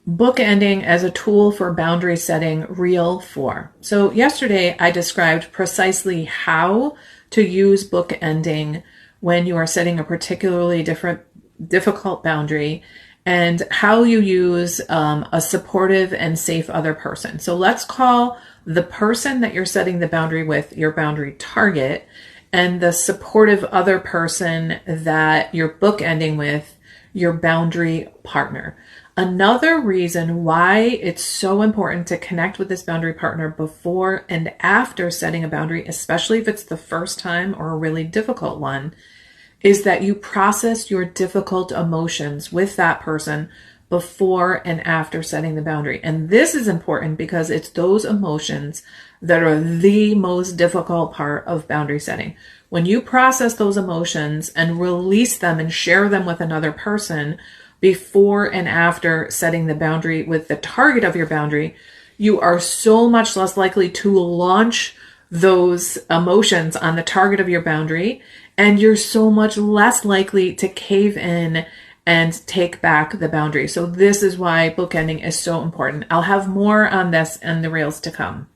Bookending as a tool for boundary setting, reel 4. So yesterday I described precisely how to use bookending when you are setting a particularly difficult boundary, and how you use a supportive and safe other person. So let's call the person that you're setting the boundary with your boundary target, and the supportive other person that you're bookending with your boundary partner. Another reason why it's so important to connect with this boundary partner before and after setting a boundary, especially if it's the first time or a really difficult one, is that you process your difficult emotions with that person before and after setting the boundary. And this is important because it's those emotions that are the most difficult part of boundary setting. When you process those emotions and release them and share them with another person before and after setting the boundary with the target of your boundary, you are so much less likely to launch those emotions on the target of your boundary, and you're so much less likely to cave in and take back the boundary. So this is why bookending is so important. I'll have more on this and the reels to come.